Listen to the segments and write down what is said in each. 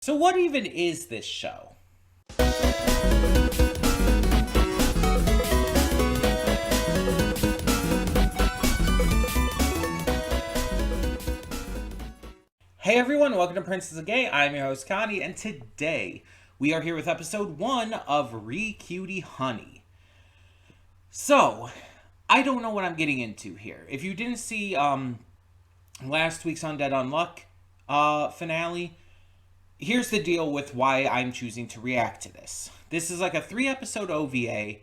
So what even is this show? Hey everyone, welcome to Princess of Gay. I'm your host Connie, and today we are here with episode 1 of Cutie Honey. So, I don't know what I'm getting into here. If you didn't see last week's Undead Unluck finale, here's the deal with why I'm choosing to react to this. This is like a 3-episode OVA,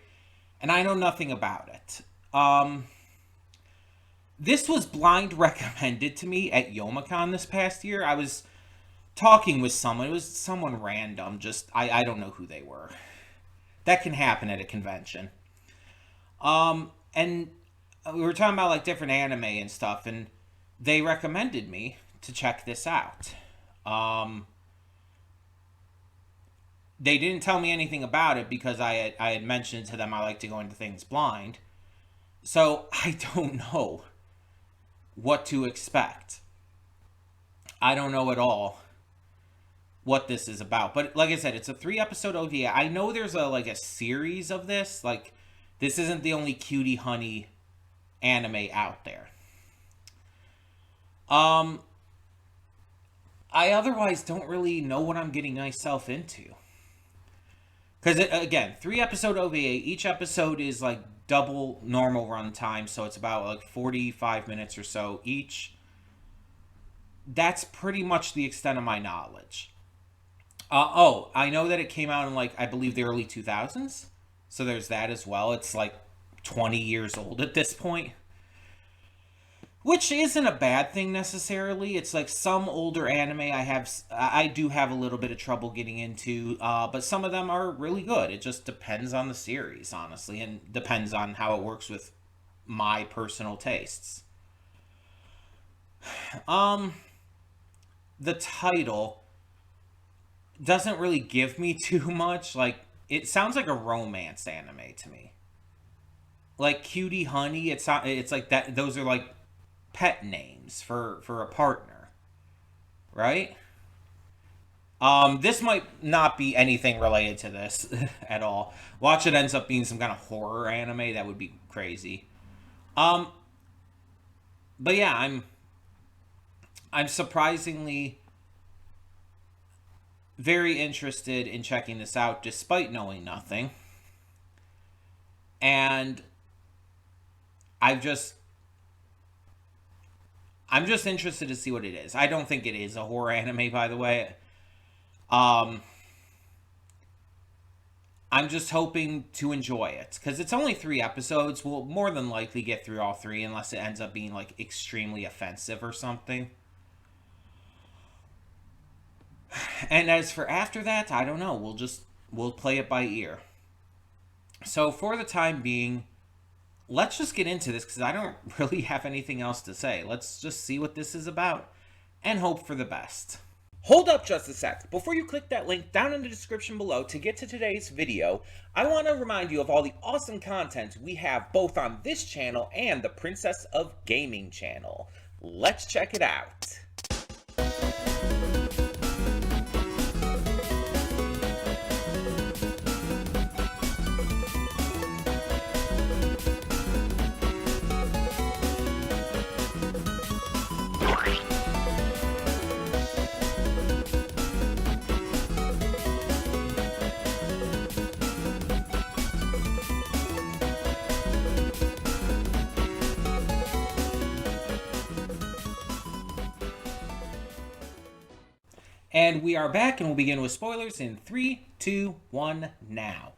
and I know nothing about it. This was blind recommended to me at Youmacon this past year. I was talking with someone. It was someone random. I don't know who they were. That can happen at a convention. And we were talking about like different anime and stuff, and they recommended me to check this out. They didn't tell me anything about it because I had mentioned to them I like to go into things blind. So I don't know what to expect. I don't know at all what this is about. But like I said, it's a 3-episode OVA. I know there's a series of this. Like, this isn't the only Cutie Honey anime out there. I otherwise don't really know what I'm getting myself into. Because, again, 3-episode OVA. Each episode is like double normal runtime, so it's about like 45 minutes or so each. That's pretty much the extent of my knowledge. I know that it came out in like, I believe, the early 2000s. So there's that as well. It's like 20 years old at this point. Which isn't a bad thing necessarily. It's like some older anime I do have a little bit of trouble getting into, but some of them are really good. It just depends on the series, honestly, and depends on how it works with my personal tastes. The title doesn't really give me too much. Like, it sounds like a romance anime to me. Like Cutie Honey, it's like that. Those are like pet names for a partner, right? This might not be anything related to this at all. Watch it ends up being some kind of horror anime. That would be crazy. But yeah, I'm surprisingly very interested in checking this out despite knowing nothing. And I'm just interested to see what it is. I don't think it is a horror anime, by the way. I'm just hoping to enjoy it. Because it's only 3 episodes. We'll more than likely get through all 3 unless it ends up being like extremely offensive or something. And as for after that, I don't know. We'll play it by ear. So for the time being, let's just get into this because I don't really have anything else to say. Let's just see what this is about and hope for the best. Hold up just a sec. Before you click that link down in the description below to get to today's video, I want to remind you of all the awesome content we have both on this channel and the Princess of Gaming channel. Let's check it out. And we are back, and we'll begin with spoilers in 3, 2, 1, now.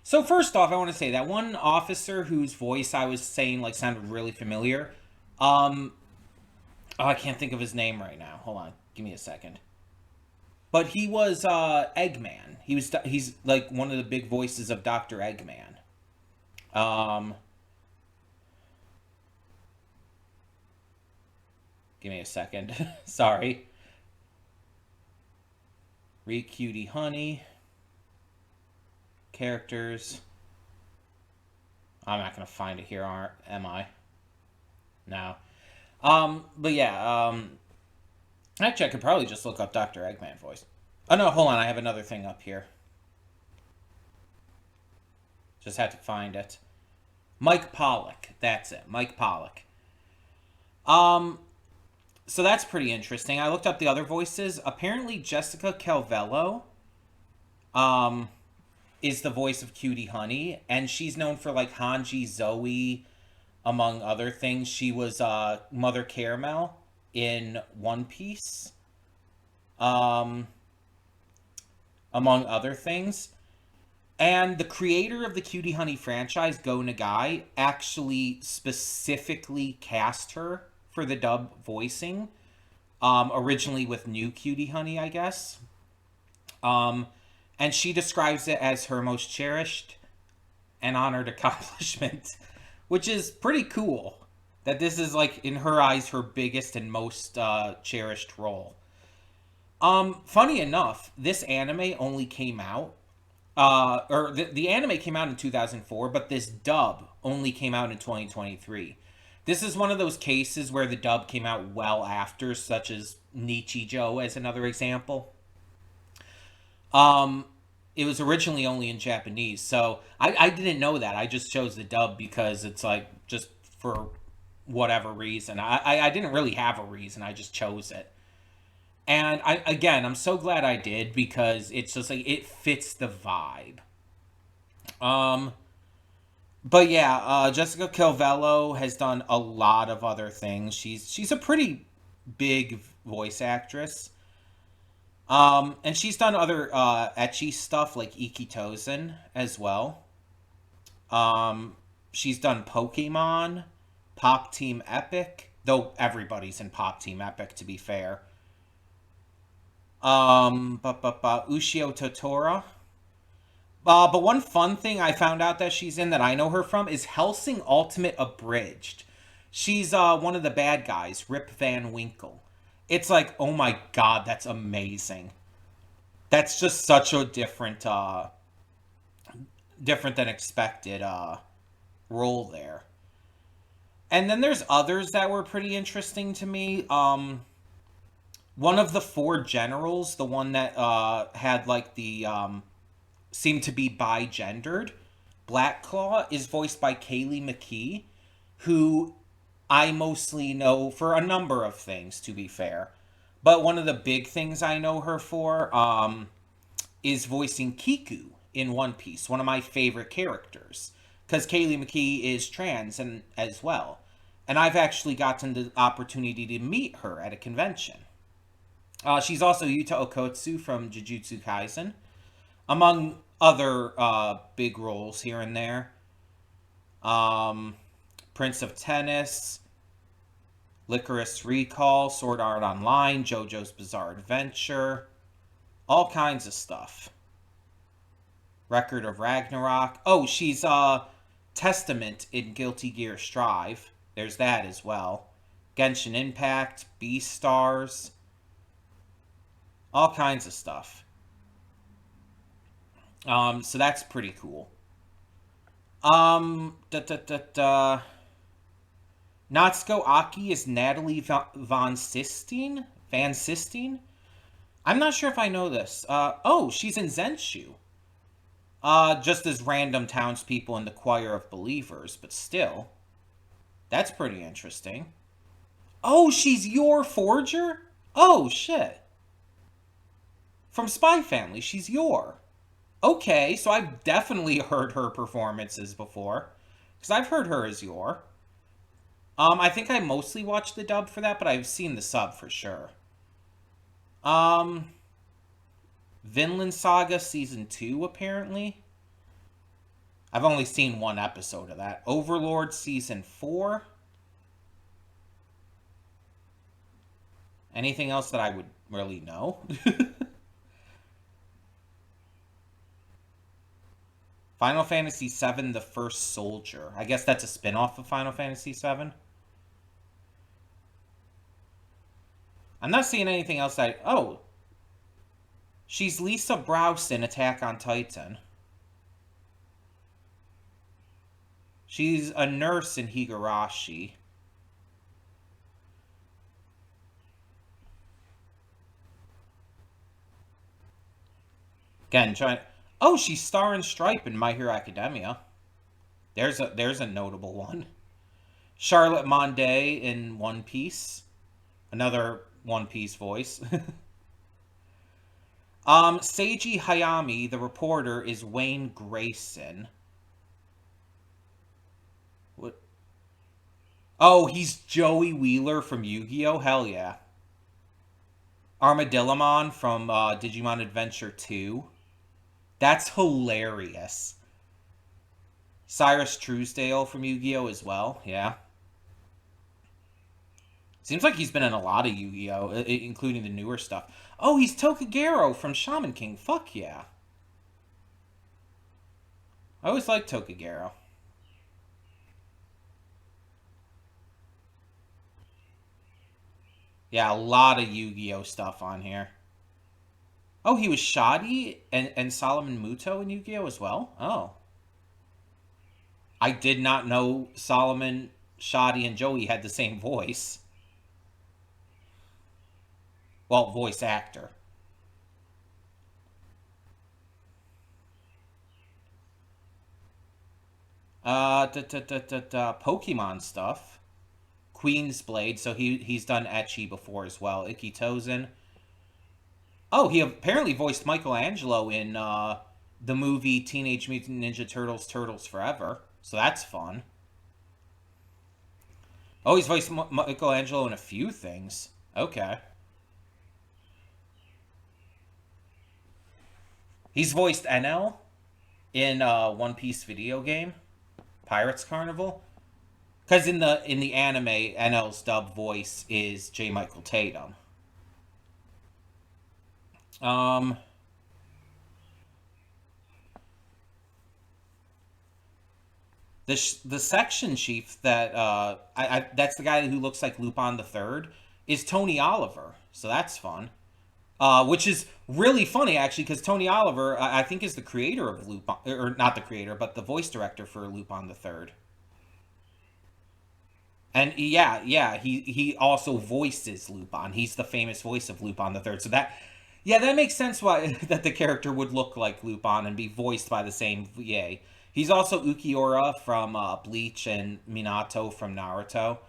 So first off, I want to say that one officer whose voice I was saying like sounded really familiar. I can't think of his name right now. Hold on, give me a second. But he was Eggman. He's like one of the big voices of Dr. Eggman. Give me a second. Sorry. Cutie Honey. Characters. I'm not going to find it here, am I? No. But yeah, actually I could probably just look up Dr. Eggman voice. Oh no, hold on. I have another thing up here. Just had to find it. Mike Pollock. That's it. Mike Pollock. Um, so that's pretty interesting. I looked up the other voices. Apparently, Jessica Calvello, um, is the voice of Cutie Honey, and she's known for like Hanji Zoe, among other things. She was Mother Caramel in One Piece, um, among other things. And the creator of the Cutie Honey franchise, Go Nagai, actually specifically cast her for the dub voicing, originally with New Cutie Honey, I guess. Um, and she describes it as her most cherished and honored accomplishment, which is pretty cool. That this is, like, in her eyes, her biggest and most cherished role. Funny enough, this anime only came out, or the anime came out in 2004, but this dub only came out in 2023. This is one of those cases where the dub came out well after, such as Nichijou as another example. Um, it was originally only in Japanese, so I didn't know that. I just chose the dub because it's like just for whatever reason. I didn't really have a reason. I just chose it. And I'm so glad I did because it's just like it fits the vibe. Um, but yeah, Jessica Calvello has done a lot of other things. She's a pretty big voice actress. And she's done other etchy stuff like ECCHI as well. She's done Pokemon, Pop Team Epic, though everybody's in Pop Team Epic to be fair. Ushio Totora. But one fun thing I found out that she's in that I know her from is Hellsing Ultimate Abridged. She's one of the bad guys, Rip Van Winkle. It's like, oh my god, that's amazing. That's just such a different than expected role there. And then there's others that were pretty interesting to me. One of the four generals, the one that had like the seemed to be bi-gendered, Black Claw, is voiced by Kaylee McKee, who I mostly know for a number of things, to be fair. But one of the big things I know her for is voicing Kiku in One Piece, one of my favorite characters. Because Kaylee McKee is trans and as well. And I've actually gotten the opportunity to meet her at a convention. She's also Yuta Okotsu from Jujutsu Kaisen, among other big roles here and there. Um, Prince of Tennis, Licorice Recall, Sword Art Online, JoJo's Bizarre Adventure, all kinds of stuff. Record of Ragnarok. Oh, she's Testament in Guilty Gear Strive. There's that as well. Genshin Impact, Beastars, all kinds of stuff. So that's pretty cool. Da, da, da, da. Natsuko Aki is Natalie Von Sistine? Van Sistine? I'm not sure if I know this. Oh, she's in Zenshu. Just as random townspeople in the Choir of Believers, but still. That's pretty interesting. Oh, she's your Forger? Oh, shit. From Spy Family, she's your. Okay, so I've definitely heard her performances before. Because I've heard her as your. I think I mostly watched the dub for that, but I've seen the sub for sure. Um, Vinland Saga Season 2, apparently. I've only seen one episode of that. Overlord Season 4. Anything else that I would really know? Final Fantasy VII The First Soldier. I guess that's a spin-off of Final Fantasy VII. I'm not seeing anything else that... Oh. She's Lisa Browse in Attack on Titan. She's a nurse in Higurashi. Again, trying. Oh, she's Star and Stripe in My Hero Academia. There's a notable one. Charlotte Monday in One Piece. Another One Piece voice. Seiji Hayami, the reporter, is Wayne Grayson. What? Oh, he's Joey Wheeler from Yu-Gi-Oh! Hell yeah. Armadillomon from Digimon Adventure 2. That's hilarious. Cyrus Truesdale from Yu-Gi-Oh! As well, yeah. Seems like he's been in a lot of Yu-Gi-Oh! Including the newer stuff. Oh, he's Tokagero from Shaman King. Fuck yeah. I always liked Tokagero. Yeah, a lot of Yu-Gi-Oh! Stuff on here. Oh, he was Shoddy and Solomon Muto in Yu-Gi-Oh! As well? Oh. I did not know Solomon, Shoddy, and Joey had the same voice. Well, voice actor. Pokemon stuff. Queen's Blade, so he's done ECCHI before as well. Ikki Tozen. Oh, he apparently voiced Michelangelo in the movie Teenage Mutant Ninja Turtles: Turtles Forever. So that's fun. Oh, he's voiced Michelangelo in a few things. Okay. He's voiced NL in One Piece video game, Pirates Carnival. Because in the anime, NL's dub voice is J. Michael Tatum. Um, the section chief that that's the guy who looks like Lupin the Third is Tony Oliver. So that's fun. Which is really funny actually, because Tony Oliver I think is the creator of Lupin, or not the creator, but the voice director for Lupin the Third. And yeah, he also voices Lupin. He's the famous voice of Lupin the Third. So yeah, that makes sense why that the character would look like Lupin and be voiced by the same VA. He's also Ukiura from Bleach and Minato from Naruto.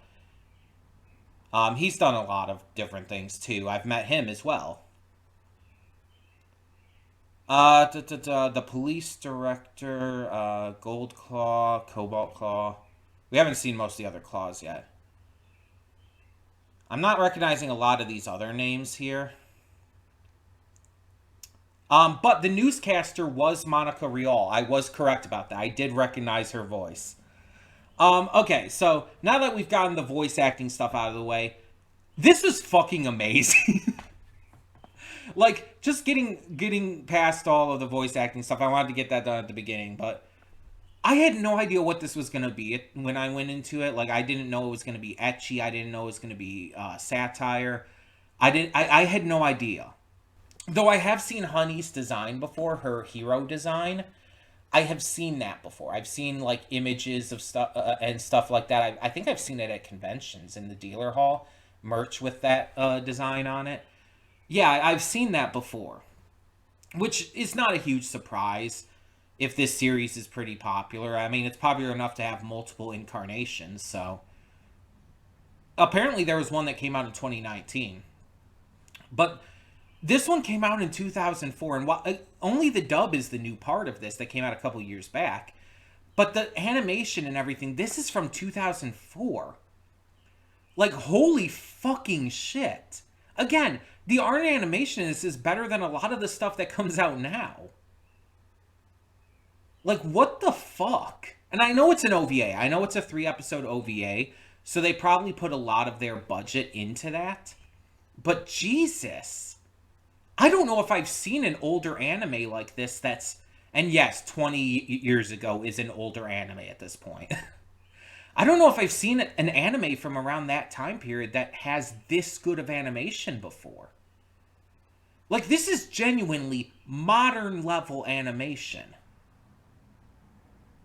He's done a lot of different things too. I've met him as well. The police director, Gold Claw, Cobalt Claw. We haven't seen most of the other claws yet. I'm not recognizing a lot of these other names here. But the newscaster was Monica Rial. I was correct about that. I did recognize her voice. Okay, so now that we've gotten the voice acting stuff out of the way, this is fucking amazing. Like, just getting past all of the voice acting stuff, I wanted to get that done at the beginning, but I had no idea what this was going to be when I went into it. Like, I didn't know it was going to be ecchi. I didn't know it was going to be satire. I had no idea. Though I have seen Honey's design before, her hero design. I have seen that before. I've seen like images of stuff and stuff like that. I think I've seen it at conventions in the dealer hall, merch with that design on it. Yeah, I've seen that before, which is not a huge surprise if this series is pretty popular. I mean, it's popular enough to have multiple incarnations, so apparently there was one that came out in 2019. But this one came out in 2004, and while, only the dub is the new part of this that came out a couple years back. But the animation and everything, this is from 2004. Like, holy fucking shit. Again, the art and animation in this is better than a lot of the stuff that comes out now. Like, what the fuck? And I know it's an OVA. I know it's a 3-episode OVA, so they probably put a lot of their budget into that. But Jesus. I don't know if I've seen an older anime like this that's... And yes, 20 years ago is an older anime at this point. I don't know if I've seen an anime from around that time period that has this good of animation before. Like, this is genuinely modern level animation.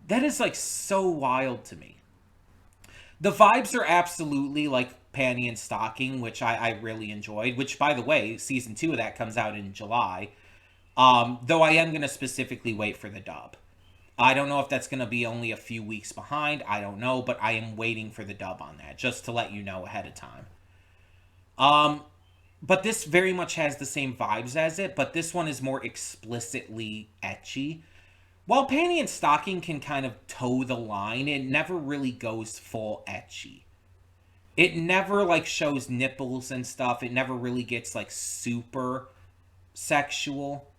That is, like, so wild to me. The vibes are absolutely, like, Panty and Stocking, which I really enjoyed. Which, by the way, Season 2 of that comes out in July. Though I am going to specifically wait for the dub. I don't know if that's going to be only a few weeks behind. I don't know, but I am waiting for the dub on that, just to let you know ahead of time. But this very much has the same vibes as it, but this one is more explicitly ecchi. While Panty and Stocking can kind of toe the line, it never really goes full ecchi. It never, like, shows nipples and stuff. It never really gets, like, super sexual.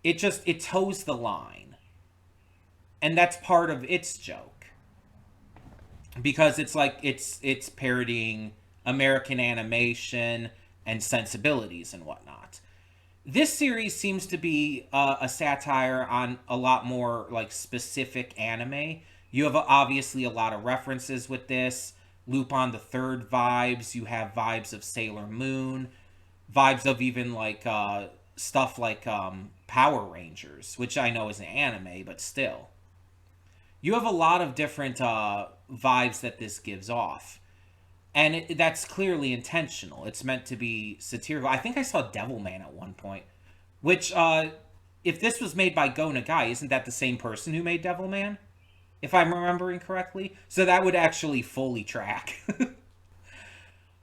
It toes the line. And that's part of its joke. Because it's like, it's parodying American animation and sensibilities and whatnot. This series seems to be a satire on a lot more, like, specific anime. You have obviously a lot of references with this. Lupin the Third vibes. You have vibes of Sailor Moon. Vibes of even, like, stuff like Power Rangers, which I know is an anime, but still. You have a lot of different vibes that this gives off. And that's clearly intentional. It's meant to be satirical. I think I saw Devilman at one point. Which, if this was made by Go Nagai, isn't that the same person who made Devilman? If I'm remembering correctly. So that would actually fully track.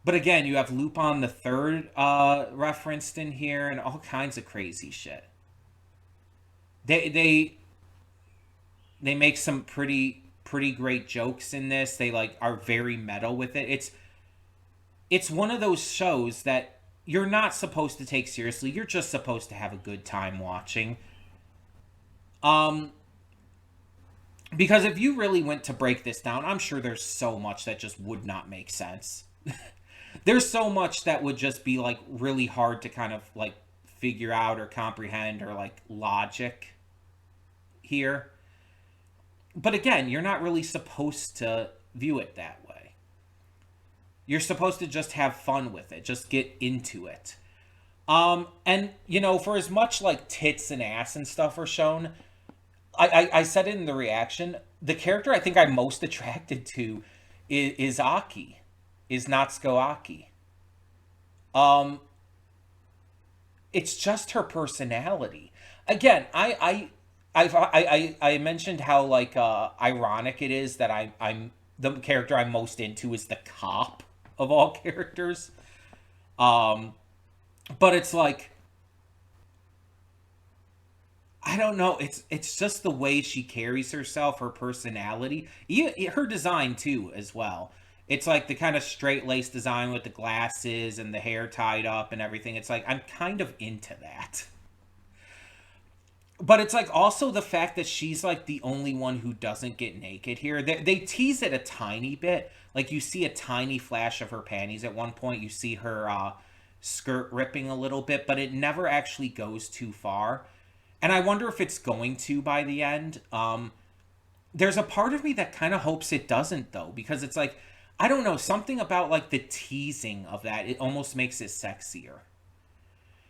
But again, you have Lupin the Third referenced in here and all kinds of crazy shit. They make some pretty great jokes in this. They, like, are very meta with it. It's one of those shows that you're not supposed to take seriously. You're just supposed to have a good time watching. Because if you really went to break this down, I'm sure there's so much that just would not make sense. There's so much that would just be, like, really hard to kind of, like, figure out or comprehend or, like, logic here. But again, you're not really supposed to view it that way. You're supposed to just have fun with it. Just get into it. And, you know, for as much, like, tits and ass and stuff are shown, I said it in the reaction, the character I think I'm most attracted to is Aki. Is Natsuko Aki. It's just her personality. Again, I mentioned how, like, ironic it is that I'm the character I'm most into is the cop of all characters. But it's like, I don't know. It's just the way she carries herself, her personality, her design too, as well. It's like the kind of straight-laced design with the glasses and the hair tied up and everything. It's like, I'm kind of into that. But it's like also the fact that she's like the only one who doesn't get naked here. They tease it a tiny bit. Like, you see a tiny flash of her panties at one point. You see her skirt ripping a little bit, but it never actually goes too far. And I wonder if it's going to by the end. There's a part of me that kind of hopes it doesn't, though, because it's like, I don't know, something about, like, the teasing of that, it almost makes it sexier.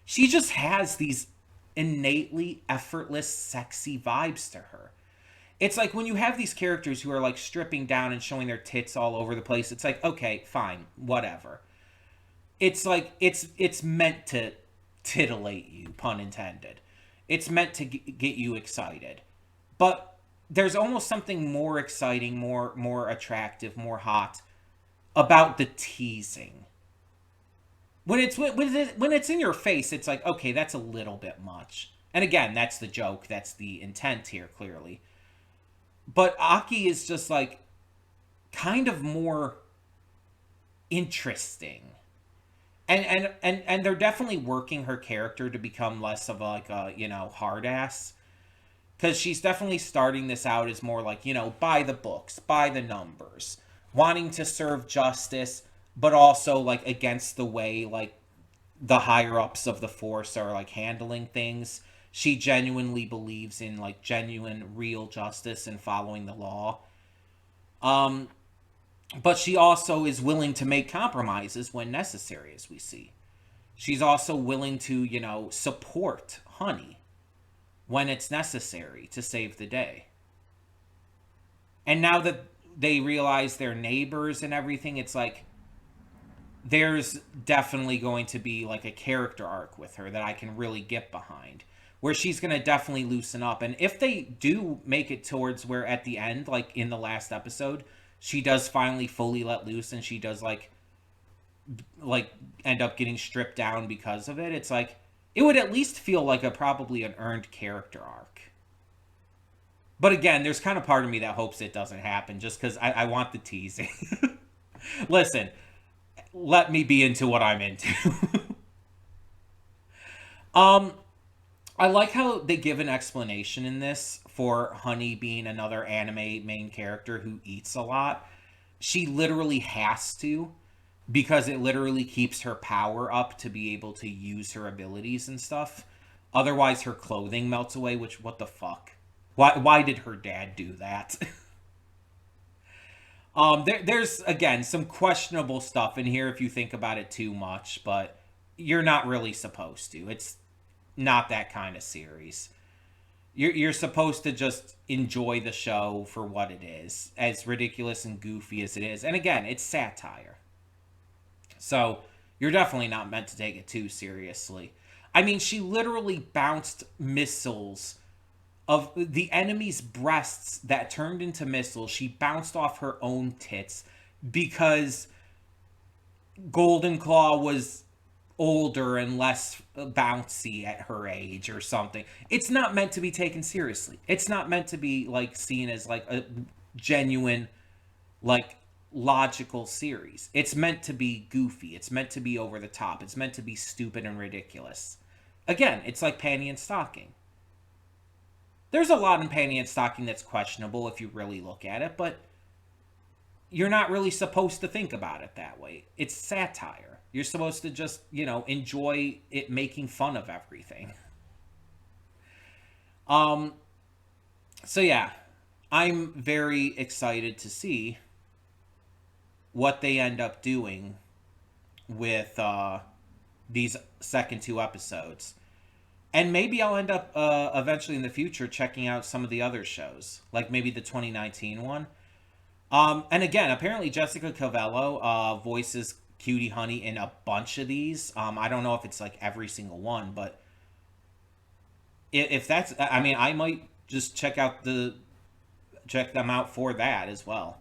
She just has these innately effortless, sexy vibes to her. It's like when you have these characters who are, like, stripping down and showing their tits all over the place, it's like, okay, fine, whatever. It's like, it's meant to titillate you, pun intended. It's meant to get you excited. But there's almost something more exciting, more attractive, more hot about the teasing. When it's in your face, it's like, okay, that's a little bit much. And again, that's the joke. That's the intent here, clearly. But Aki is just, like, kind of more interesting. And they're definitely working her character to become less of, like, a, you know, hard ass. Because she's definitely starting this out as more like, you know, by the books, by the numbers, wanting to serve justice, but also, like, against the way, like, the higher-ups of the force are, like, handling things. She genuinely believes in, like, genuine, real justice and following the law. But she also is willing to make compromises when necessary, as we see. She's also willing to, you know, support Honey when it's necessary to save the day. And now that they realize they're neighbors and everything, it's like, there's definitely going to be, like, a character arc with her that I can really get behind. where she's going to definitely loosen up. And if they do make it towards where at the end, like in the last episode, she does finally fully let loose and she does like end up getting stripped down because of it, it's like it would at least feel like probably an earned character arc. But again, there's kind of part of me that hopes it doesn't happen just because I want the teasing. Listen, let me be into what I'm into. I like how they give an explanation in this for Honey being another anime main character who eats a lot. She literally has to, because it literally keeps her power up to be able to use her abilities and stuff. Otherwise, her clothing melts away, which, what the fuck? Why did her dad do that? There's, again, some questionable stuff in here if you think about it too much, but you're not really supposed to. It's not that kind of series. You're supposed to just enjoy the show for what it is, as ridiculous and goofy as it is. And again, it's satire. So you're definitely not meant to take it too seriously. I mean, she literally bounced missiles of the enemy's breasts that turned into missiles. She bounced off her own tits because Golden Claw was older and less bouncy at her age or something. It's not meant to be taken seriously. It's not meant to be like seen as like a genuine, like, logical series. It's meant to be goofy. It's meant to be over the top. It's meant to be stupid and ridiculous. Again, it's like Panty and Stocking. There's a lot in Panty and Stocking that's questionable if you really look at it, but you're not really supposed to think about it that way. It's satire. You're supposed to just, enjoy it making fun of everything. So yeah, I'm very excited to see what they end up doing with these second two episodes. And maybe I'll end up eventually in the future checking out some of the other shows, like maybe the 2019 one. And again, apparently Jessica Cavello voices Cutie Honey in a bunch of these. I don't know if it's like every single one, but if that's, I mean, I might just check them out for that as well.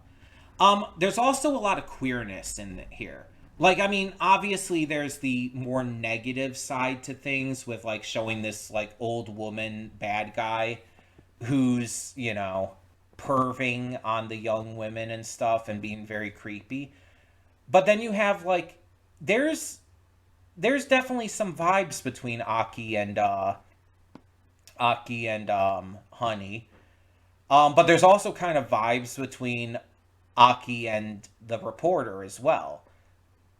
There's also a lot of queerness in here. Like, I mean, obviously there's the more negative side to things with, like, showing this, like, old woman bad guy who's, perving on the young women and stuff and being very creepy. But then you have, like, there's definitely some vibes between Aki and Honey. But there's also kind of vibes between Aki and the reporter as well.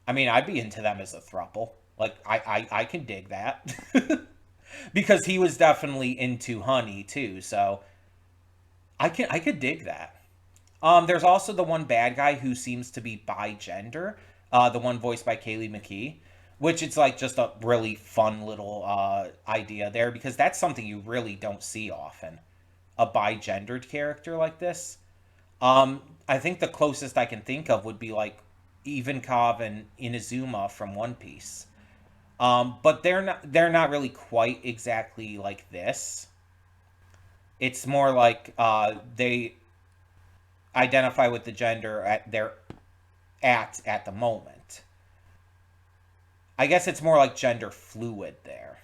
I mean, I'd be into them as a throuple. Like, I can dig that. Because he was definitely into Honey, too, so I could dig that. There's also the one bad guy who seems to be bi-gender, the one voiced by Kaylee McKee, which it's like just a really fun little idea there, because that's something you really don't see often, a bi-gendered character like this. I think the closest I can think of would be like Ivankov and Inazuma from One Piece. But they're not really quite exactly like this. It's more like they identify with the gender at the moment. I guess it's more like gender fluid there.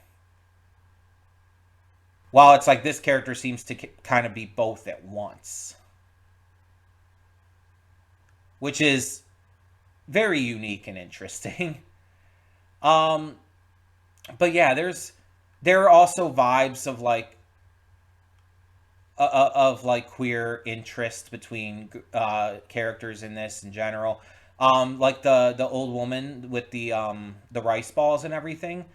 While it's like this character seems to kind of be both at once. Which is very unique and interesting. But yeah, there are also vibes of like queer interest between characters in this in general. Like the old woman with the rice balls and everything.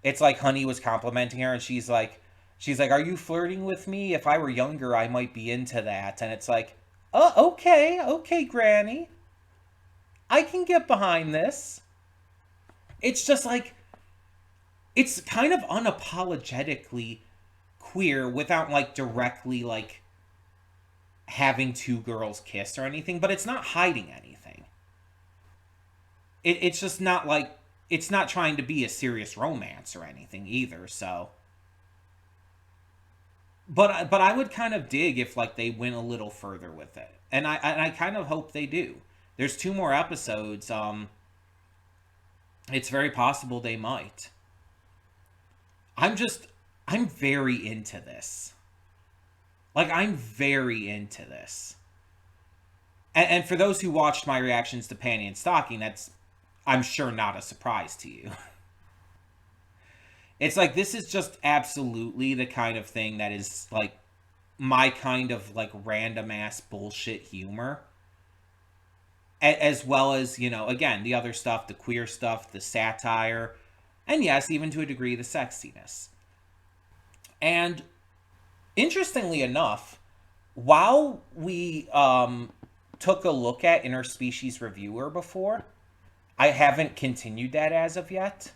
It's like Honey was complimenting her, and she's like, "Are you flirting with me? If I were younger, I might be into that." And it's like, "Oh, okay, Granny. I can get behind this." It's just like, it's kind of unapologetically queer without like directly like having two girls kiss or anything, but it's not hiding anything. It's just not like, it's not trying to be a serious romance or anything either, so but I would kind of dig if like they went a little further with it, and I kind of hope they do. There's 2 more episodes. It's very possible they might. I'm just I'm very into this. Like I'm very into this. And for those who watched my reactions to Panty and Stocking, that's I'm sure not a surprise to you. It's like this is just absolutely the kind of thing that is like my kind of like random ass bullshit humor. As well as, you know, again, the other stuff, the queer stuff, the satire, and yes, even to a degree, the sexiness. And interestingly enough, while we took a look at Interspecies Reviewer before, I haven't continued that as of yet.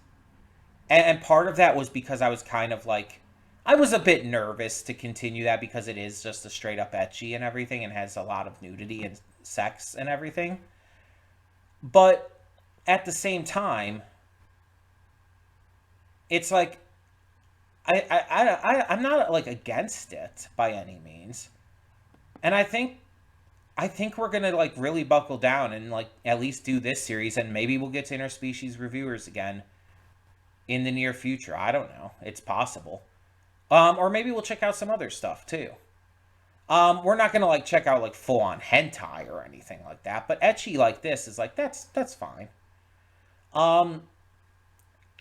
And part of that was because I was kind of like, I was a bit nervous to continue that because it is just a straight up ecchi and everything and has a lot of nudity and sex and everything. But at the same time, it's like I'm not like against it by any means, and I think we're gonna like really buckle down and like at least do this series, and maybe we'll get to Interspecies Reviewers again in the near future. I don't know. It's possible. Or maybe we'll check out some other stuff too. We're not gonna like check out like full on hentai or anything like that, but ecchi like this is like that's fine. Um,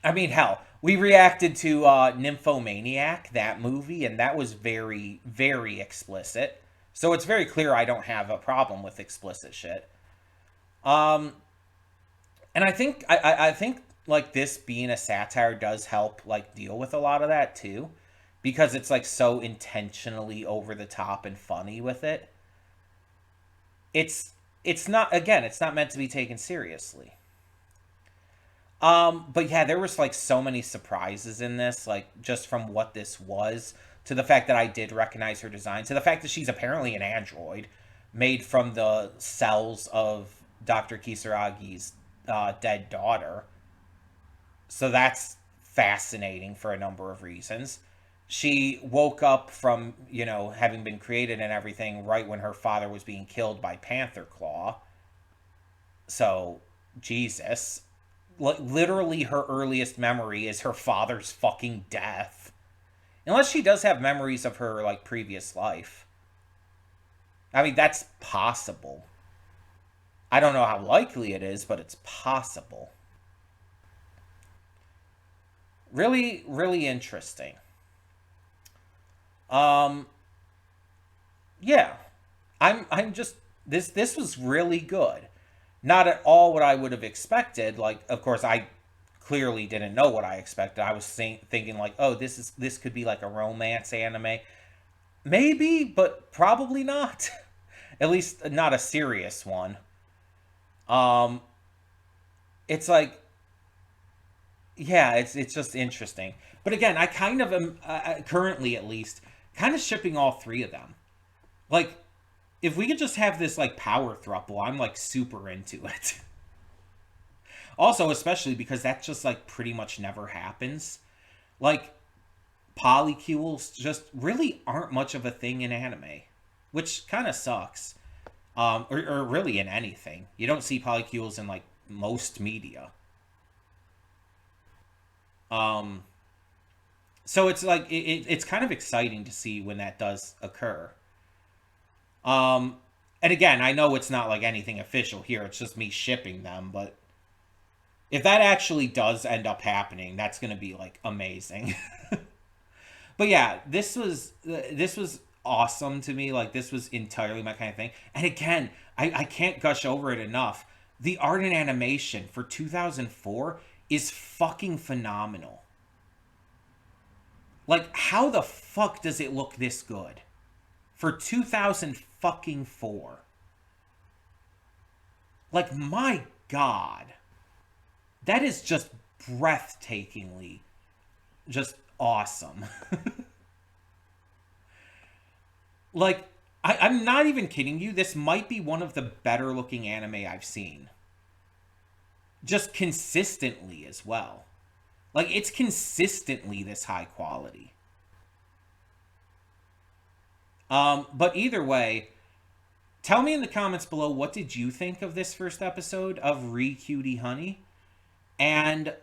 I mean, hell, we reacted to Nymphomaniac, that movie, and that was very, very explicit. So it's very clear I don't have a problem with explicit shit. Um, and I think like this being a satire does help like deal with a lot of that too, because it's like so intentionally over the top and funny with it. It's not again, it's not meant to be taken seriously. But yeah, there was like so many surprises in this, like just from what this was, to the fact that I did recognize her design, to the fact that she's apparently an android made from the cells of Dr. Kisaragi's dead daughter. So that's fascinating for a number of reasons. She woke up from, you know, having been created and everything right when her father was being killed by Panther Claw. So, Jesus. Literally, her earliest memory is her father's fucking death. Unless she does have memories of her, like, previous life. I mean, that's possible. I don't know how likely it is, but it's possible. Really, really interesting. Um, yeah. I'm just this was really good. Not at all what I would have expected. Like, of course, I clearly didn't know what I expected. I was thinking like, oh, this could be like a romance anime, maybe, but probably not. At least not a serious one. Um, it's like, yeah, it's just interesting. But again, I kind of am currently at least kind of shipping all 3 of them. Like, if we could just have this like power thruple, I'm like super into it. Also, especially because that just like pretty much never happens. Like polycules just really aren't much of a thing in anime, which kind of sucks. Or really in anything. You don't see polycules in like most media. Um, so it's like it's kind of exciting to see when that does occur. Um, and again, I know it's not like anything official here. It's just me shipping them, but if that actually does end up happening, that's going to be like amazing. But yeah, this was awesome to me. Like this was entirely my kind of thing. And again, I can't gush over it enough. The art and animation for 2004 is fucking phenomenal. Like how the fuck does it look this good for 2000 fucking 4? Like my god. That is just breathtakingly just awesome. Like, I'm not even kidding you. This might be one of the better looking anime I've seen. Just consistently as well. Like, it's consistently this high quality. But either way, tell me in the comments below, what did you think of this first episode of Cutie Honey? And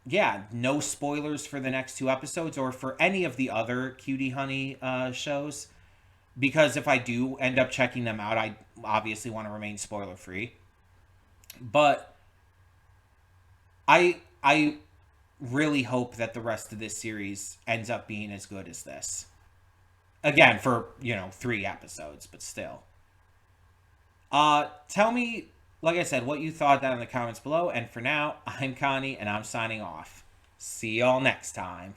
yeah, no spoilers for the next two episodes or for any of the other Cutie Honey shows, because if I do end up checking them out, I obviously want to remain spoiler free. But I really hope that the rest of this series ends up being as good as this. Again, for, 3 episodes, but still. Tell me, like I said, what you thought down in the comments below. And for now, I'm Connie, and I'm signing off. See y'all next time.